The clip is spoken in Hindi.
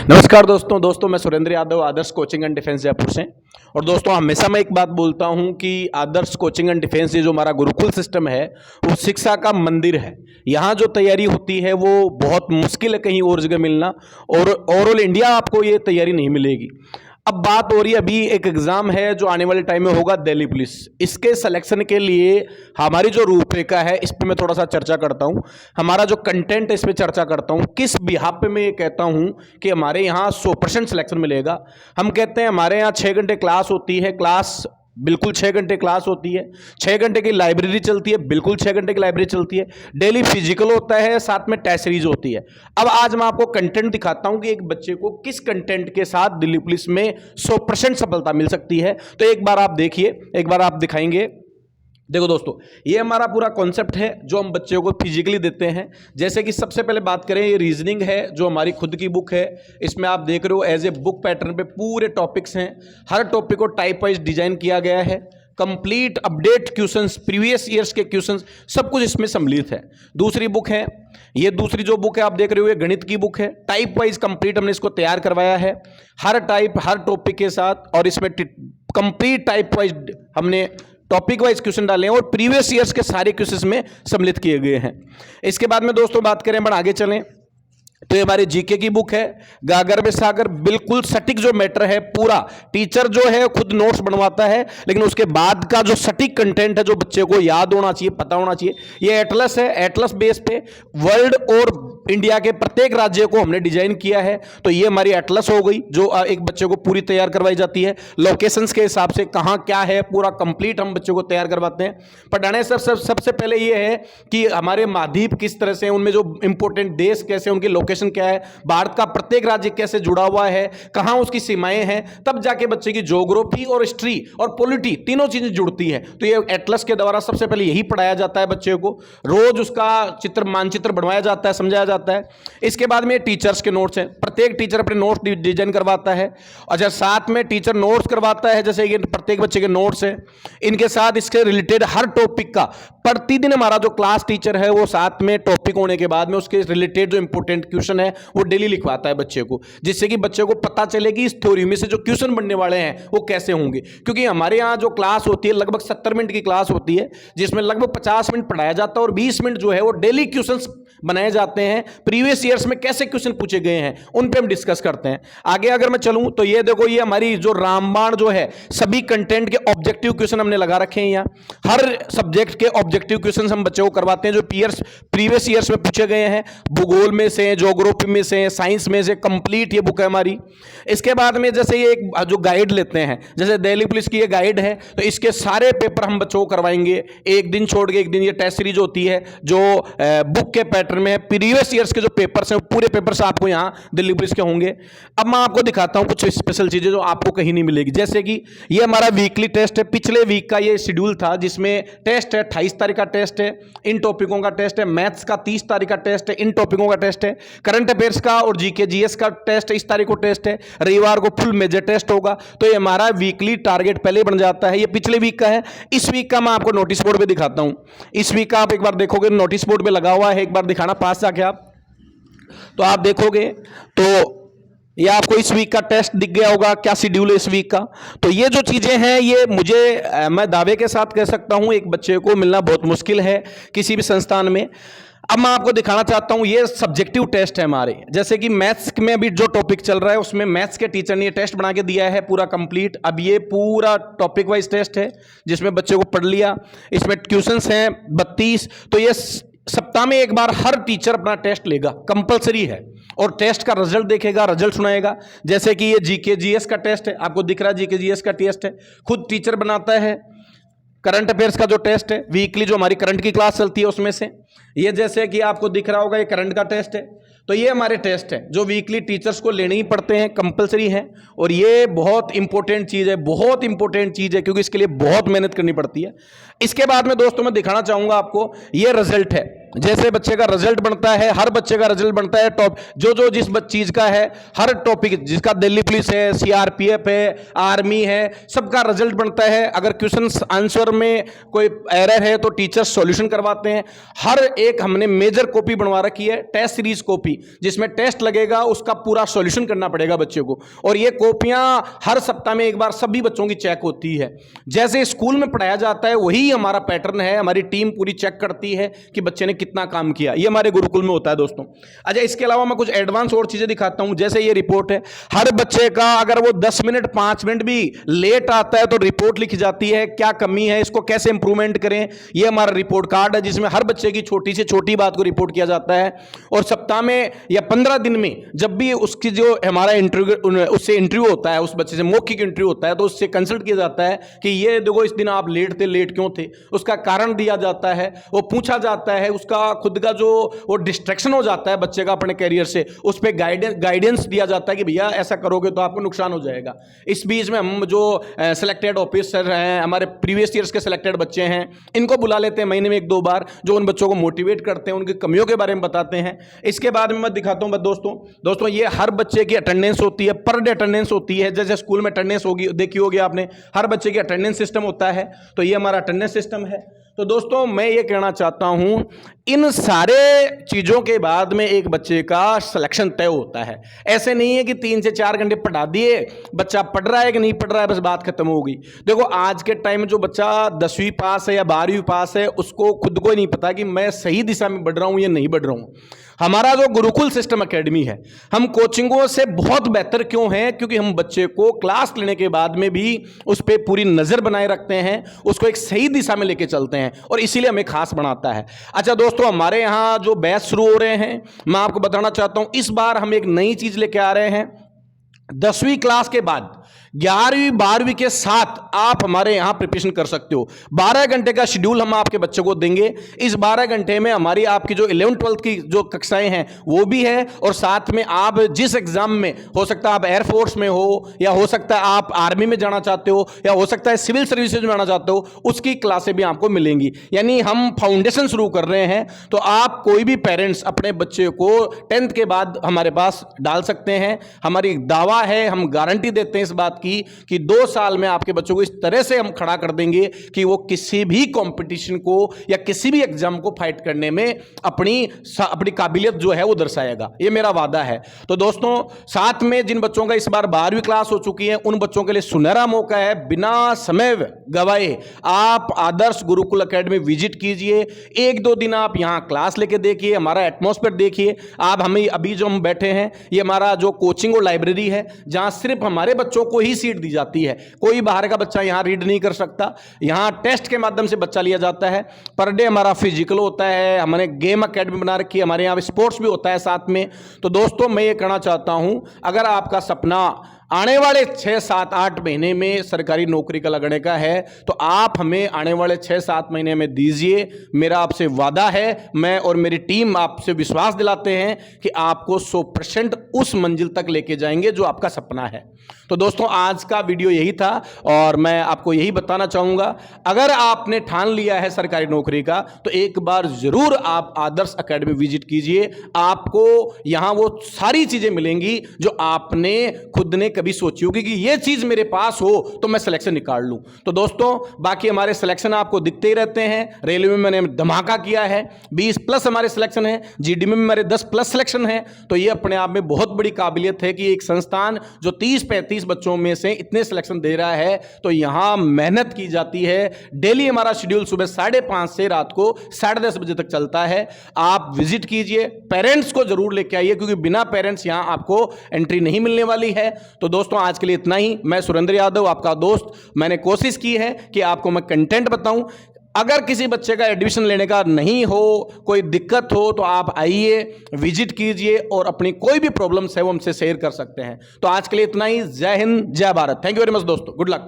नमस्कार दोस्तों मैं सुरेंद्र यादव आदर्श कोचिंग एंड डिफेंस जयपुर से। और दोस्तों हमेशा मैं एक बात बोलता हूं कि आदर्श कोचिंग एंड डिफेंस ये जो हमारा गुरुकुल सिस्टम है वो शिक्षा का मंदिर है। यहाँ जो तैयारी होती है वो बहुत मुश्किल है कहीं और जगह मिलना, और ओवरऑल इंडिया आपको ये तैयारी नहीं मिलेगी। अब बात हो रही है, अभी एक एग्जाम है जो आने वाले टाइम में होगा, दिल्ली पुलिस। इसके सिलेक्शन के लिए हमारी जो रूपरेखा है इस पे मैं थोड़ा सा चर्चा करता हूं, हमारा जो कंटेंट है इस पे चर्चा करता हूं। किस बिहाफ पे मैं ये कहता हूं कि हमारे यहाँ 100% सिलेक्शन मिलेगा। हम कहते हैं हमारे यहाँ 6 घंटे क्लास होती है, क्लास बिल्कुल 6 घंटे क्लास होती है, 6 घंटे की लाइब्रेरी चलती है, बिल्कुल 6 घंटे की लाइब्रेरी चलती है, डेली फिजिकल होता है, साथ में टेस्ट सीरीज होती है। अब आज मैं आपको कंटेंट दिखाता हूं कि एक बच्चे को किस कंटेंट के साथ दिल्ली पुलिस में 100% सफलता मिल सकती है। तो एक बार आप देखिए, एक बार आप दिखाएंगे। देखो दोस्तों, ये हमारा पूरा कॉन्सेप्ट है जो हम बच्चों को फिजिकली देते हैं। जैसे कि सबसे पहले बात करें, ये रीजनिंग है जो हमारी खुद की बुक है। इसमें आप देख रहे हो एज ए बुक पैटर्न पे पूरे टॉपिक्स हैं, हर टॉपिक को टाइप वाइज डिजाइन किया गया है। Complete update questions, previous years के क्वेश्चंस, सब कुछ इसमें सम्मिलित है। दूसरी बुक है, ये दूसरी जो बुक है आप देख रहे हो ये गणित की बुक है। टाइप वाइज कंप्लीट हमने इसको तैयार करवाया है, हर टाइप हर टॉपिक के साथ, और इसमें कंप्लीट टाइप वाइज हमने टॉपिक वाइज क्वेश्चन डाले हैं और प्रीवियस ईयर्स के सारे क्वेश्चंस में सम्मिलित किए गए हैं। इसके बाद में दोस्तों बात करें, बढ़ आगे चलें, तो ये हमारी जीके की बुक है, गागर में सागर। बिल्कुल सटीक जो मैटर है पूरा, टीचर जो है खुद नोट्स बनवाता है, लेकिन उसके बाद का जो सटीक कंटेंट है जो बच्चे को याद होना चाहिए, पता होना चाहिए, ये एटलस है। एटलस बेस पे वर्ल्ड और इंडिया के प्रत्येक राज्य को हमने डिजाइन किया है। तो ये हमारी एटलस हो गई जो एक बच्चे को पूरी तैयार करवाई जाती है। लोकेशंस के हिसाब से कहाँ क्या है पूरा कंप्लीट हम बच्चों को तैयार करवाते हैं। पढ़ाने सबसे पहले ये है कि हमारे महाद्वीप किस तरह से, उनमें जो इंपॉर्टेंट देश कैसे, उनकी लोकेशन क्या है, भारत का प्रत्येक राज्य कैसे जुड़ा हुआ है, कहां उसकी सीमाएं हैं, तब जाके बच्चे की ज्योग्राफी और हिस्ट्री और पॉलिटी तीनों चीजें जुड़ती है। तो ये एटलस के द्वारा सबसे पहले यही पढ़ाया जाता है बच्चे को। रोज उसका चित्र मानचित्र बनवाया जाता है, समझाया जाता है। इसके बाद में टीचर्स के नोट्स हैं, प्रत्येक टीचर अपने नोट्स डिजाइन करवाता है। अच्छा, साथ में टीचर नोट्स करवाता है, जैसे ये प्रत्येक बच्चे के नोट्स हैं, इनके साथ इसके रिलेटेड हर टॉपिक का प्रतिदिन हमारा जो क्लास टीचर है वो साथ में टॉपिक होने के बाद में उसके रिलेटेड जो इंपॉर्टेंट क्वेश्चन है वो डेली लिखवाता है बच्चे को, जिससे कि बच्चे को पता चले कि इस थ्योरी में से जो क्वेश्चन बनने वाले हैं वो कैसे होंगे। क्योंकि हमारे यहाँ जो क्लास होती है लगभग 70 मिनट की क्लास होती है, जिसमें लगभग 50 मिनट पढ़ाया जाता है और 20 मिनट जो है वो डेली क्वेश्चंस बनाए जाते हैं। प्रीवियस ईयर्स में कैसे क्वेश्चन पूछे गए हैं उन पे हम डिस्कस करते हैं। आगे अगर मैं चलूं तो ये देखो, ये हमारी जो रामबाण जो है, सभी कंटेंट के ऑब्जेक्टिव क्वेश्चन हमने लगा रखे हैं। यहाँ हर सब्जेक्ट के ऑब्जेक्टिव क्वेश्चन हम बच्चों को करवाते हैं जो प्रीवियस ईयर्स में पूछे गए हैं, भूगोल में से, ज्योग्राफी में से, साइंस में से। कंप्लीट ये बुक है हमारी। इसके बाद में जैसे ये एक जो गाइड लेते हैं, जैसे दिल्ली पुलिस की ये गाइड है, तो इसके सारे पेपर हम बच्चों को करवाएंगे। एक दिन छोड़ के एक दिन ये टेस्ट सीरीज होती है जो बुक के पैटर्न में है। प्रीवियस ईयर्स के जो पेपर्स हैं पूरे पेपर्स आपको यहाँ दिल्ली पुलिस के होंगे। अब मैं आपको दिखाता हूँ कुछ स्पेशल चीजें जो आपको कहीं नहीं मिलेगी। जैसे कि ये हमारा वीकली टेस्ट है, पिछले वीक का ये शेड्यूल था जिसमें टेस्ट है, 28 तारीख का टेस्ट है, इन टॉपिकों का टेस्ट है। मैथ्स का 30 तारीख का टेस्ट है, इन टॉपिकों का टेस्ट है। करंट अफेयर्स का और जीके जीएस का टेस्ट इस तारीख को टेस्ट है। रविवार को फुल मेजर टेस्ट होगा। तो ये हमारा वीकली टारगेट पहले बन जाता है। ये पिछले वीक का है। इस वीक का मैं आपको नोटिस बोर्ड पे दिखाता हूं। इस वीक का आप एक बार देखोगे, नोटिस बोर्ड पे लगा हुआ है, एक बार दिखाना पास जाके आप, तो आप देखोगे तो ये आपको इस वीक का टेस्ट दिख गया होगा, क्या शेड्यूल है इस वीक का। तो ये जो चीजें हैं ये मैं दावे के साथ कह सकता हूं एक बच्चे को मिलना बहुत मुश्किल है किसी भी संस्थान में। अब मैं आपको दिखाना चाहता हूं, ये सब्जेक्टिव टेस्ट है हमारे। जैसे कि मैथ्स में भी जो टॉपिक चल रहा है उसमें मैथ्स के टीचर ने ये टेस्ट बना के दिया है पूरा कंप्लीट। अब ये पूरा टॉपिक वाइज टेस्ट है जिसमें बच्चे को पढ़ लिया। इसमें क्वेश्चंस हैं 32। तो ये सप्ताह में एक बार हर टीचर अपना टेस्ट लेगा, कंपलसरी है, और टेस्ट का रिजल्ट देखेगा, रिजल्ट सुनाएगा। जैसे कि ये जीके जीएस का टेस्ट है, आपको दिख रहा है जीके जीएस का टेस्ट है, खुद टीचर बनाता है। करंट अफेयर्स का जो टेस्ट है वीकली जो हमारी करंट की क्लास चलती है उसमें से, ये जैसे कि आपको दिख रहा होगा ये करंट का टेस्ट है। तो ये हमारे टेस्ट हैं जो वीकली टीचर्स को लेने ही पड़ते हैं, कंपलसरी हैं। और ये बहुत इंपॉर्टेंट चीज़ है, बहुत इंपॉर्टेंट चीज़ है, क्योंकि इसके लिए बहुत मेहनत करनी पड़ती है। इसके बाद में दोस्तों मैं दिखाना चाहूँगा आपको, ये रिजल्ट है। जैसे बच्चे का रिजल्ट बनता है, हर बच्चे का रिजल्ट बनता है टॉप जो जिस चीज का है, हर टॉपिक जिसका दिल्ली पुलिस है, सीआरपीएफ है, आर्मी है, सबका रिजल्ट बनता है। अगर क्वेश्चन आंसर में कोई एरर है तो टीचर्स सॉल्यूशन करवाते हैं। हर एक हमने मेजर कॉपी बनवा रखी है, टेस्ट सीरीज कॉपी, जिसमें टेस्ट लगेगा, उसका पूरा सॉल्यूशन करना पड़ेगा बच्चे को। और ये कॉपियां हर सप्ताह में एक बार सभी बच्चों की चेक होती है। जैसे स्कूल में पढ़ाया जाता है वही हमारा पैटर्न है। हमारी टीम पूरी चेक करती है कि बच्चे ने कितना काम किया। ये हमारे गुरुकुल में होता है दोस्तों। अच्छा, इसके अलावा मैं कुछ एडवांस और चीजें दिखाता हूं। जैसे ये रिपोर्ट है, हर बच्चे का अगर वो 10 मिनट 5 मिनट भी लेट आता है तो रिपोर्ट लिखी जाती है, क्या कमी है, इसको कैसे इंप्रूवमेंट करें। ये हमारा रिपोर्ट कार्ड है जिसमें हर बच्चे की छोटी से छोटी बात को रिपोर्ट किया जाता है। और सप्ताह में या 15 दिन में जब भी उसकी जो हमारा इंटरव्यू, उससे इंटरव्यू होता है, उस बच्चे से मौखिक इंटरव्यू होता है, तो उससे कंसल्ट किया जाता है कि ये देखो इस दिन आप लेट थे, लेट क्यों थे, उसका कारण दिया जाता है, वो पूछा जाता है, उसका खुद का जो वो डिस्ट्रैक्शन हो जाता है बच्चे का अपने कैरियर से, उस पर गाइडेंस दिया जाता है कि भैया ऐसा करोगे तो आपको नुकसान हो जाएगा। इस बीच में हम जो सिलेक्टेड ऑफिसर हैं, हमारे प्रीवियस ईयर्स के सिलेक्टेड बच्चे हैं, इनको बुला लेते हैं महीने में 1-2 बार, जो उन बच्चों को मोटिवेट करते हैं, उनकी कमियों के बारे में बताते हैं। इसके बाद में मैं दिखाता हूं दोस्तों ये हर बच्चे की अटेंडेंस होती है, पर डे अटेंडेंस होती है। जैसे स्कूल में अटेंडेंस होगी, देखी होगी आपने, हर बच्चे की अटेंडेंस सिस्टम होता है। तो ये हमारा अटेंडेंस सिस्टम है। तो दोस्तों मैं ये कहना चाहता हूं, इन सारे चीजों के बाद में एक बच्चे का सिलेक्शन तय होता है। ऐसे नहीं है कि 3 से 4 घंटे पढ़ा दिए, बच्चा पढ़ रहा है कि नहीं पढ़ रहा है, बस बात खत्म हो गई। देखो आज के टाइम में जो बच्चा 10वीं पास है या 12वीं पास है, उसको खुद को ही नहीं पता कि मैं सही दिशा में बढ़ रहा हूं या नहीं बढ़ रहा हूं। हमारा जो गुरुकुल सिस्टम एकेडमी है, हम कोचिंगों से बहुत बेहतर क्यों हैं? क्योंकि हम बच्चे को क्लास लेने के बाद में भी उस पर पूरी नजर बनाए रखते हैं, उसको एक सही दिशा में लेके चलते हैं, और इसीलिए हमें खास बनाता है। अच्छा दोस्तों, हमारे यहाँ जो बैच शुरू हो रहे हैं, मैं आपको बताना चाहता हूं, इस बार हम एक नई चीज लेके आ रहे हैं। 10वीं क्लास के बाद 11वीं 12वीं के साथ आप हमारे यहां प्रिपरेशन कर सकते हो। 12 घंटे का शेड्यूल हम आपके बच्चों को देंगे। इस 12 घंटे में हमारी आपकी जो 11th 12th की जो कक्षाएं हैं वो भी है, और साथ में आप जिस एग्जाम में, हो सकता है आप एयरफोर्स में हो, या हो सकता है आप आर्मी में जाना चाहते हो, या हो सकता है सिविल सर्विसेज में जाना चाहते हो, उसकी क्लासें भी आपको मिलेंगी। यानी हम फाउंडेशन शुरू कर रहे हैं। तो आप कोई भी पेरेंट्स अपने बच्चे को 10th के बाद हमारे पास डाल सकते हैं। हमारी दावा है, हम गारंटी देते हैं इस बात की कि 2 साल में आपके बच्चों को इस तरह से हम खड़ा कर देंगे कि वो किसी भी कंपटीशन को या किसी भी एग्जाम को फाइट करने में अपनी काबिलियत जो है वो दर्शाएगा। ये मेरा वादा है। तो दोस्तों, साथ में जिन बच्चों का इस बार 12वीं क्लास हो चुकी है, उन बच्चों के लिए सुनहरा मौका है। बिना समय गवाए आप आदर्श गुरुकुल एकेडमी विजिट कीजिए। 1-2 दिन आप यहां क्लास लेके देखिए, हमारा एटमॉस्फेयर देखिए। आप हमें अभी जो हम बैठे हैं, ये हमारा जो कोचिंग और लाइब्रेरी है, जहां सिर्फ हमारे बच्चों को ही सीट दी जाती है। कोई बाहर का बच्चा यहां रीड नहीं कर सकता। यहां टेस्ट के माध्यम से बच्चा लिया जाता है। पर डे हमारा फिजिकल होता है, हमने गेम एकेडमी बना रखी है, हमारे यहां स्पोर्ट्स भी होता है साथ में। तो दोस्तों मैं ये कहना चाहता हूं, अगर आपका सपना आने वाले 6, 7, 8 महीने में सरकारी नौकरी का लगने का है, तो आप हमें आने वाले 6, 7 महीने में दीजिए। मेरा आपसे वादा है, मैं और मेरी टीम आपसे विश्वास दिलाते हैं कि आपको 100% उस मंजिल तक लेके जाएंगे जो आपका सपना है। तो दोस्तों आज का वीडियो यही था, और मैं आपको यही बताना चाहूँगा, अगर आपने ठान लिया है सरकारी नौकरी का, तो एक बार जरूर आप आदर्श एकेडमी विजिट कीजिए। आपको यहाँ वो सारी चीज़ें मिलेंगी जो आपने खुद ने कभी सोची होगी कि ये चीज मेरे पास हो तो मैं सिलेक्शन निकाल लूं। तो दोस्तों बाकी हमारे सिलेक्शन आपको दिखते ही रहते हैं। रेलवे में मैंने धमाका किया है, 20+ हमारे सिलेक्शन है, जीडी में हमारे 10+ सिलेक्शन है। तो ये अपने आप में बहुत बड़ी काबिलियत है कि एक संस्थान जो 30-35 बच्चों में से इतने सिलेक्शन दे रहा है, तो यहां मेहनत की जाती है। डेली हमारा शेड्यूल सुबह 5:30 से रात को 10:30 बजे तक चलता है। आप विजिट कीजिए, पेरेंट्स को जरूर लेके आइए, क्योंकि बिना पेरेंट्स यहां आपको एंट्री नहीं मिलने वाली है। तो दोस्तों आज के लिए इतना ही। मैं सुरेंद्र यादव आपका दोस्त, मैंने कोशिश की है कि आपको मैं कंटेंट बताऊं। अगर किसी बच्चे का एडमिशन लेने का नहीं हो, कोई दिक्कत हो, तो आप आइए, विजिट कीजिए, और अपनी कोई भी प्रॉब्लम्स है वो हमसे शेयर कर सकते हैं। तो आज के लिए इतना ही। जय हिंद, जय Bharat. Thank you very much दोस्तों, गुड लक।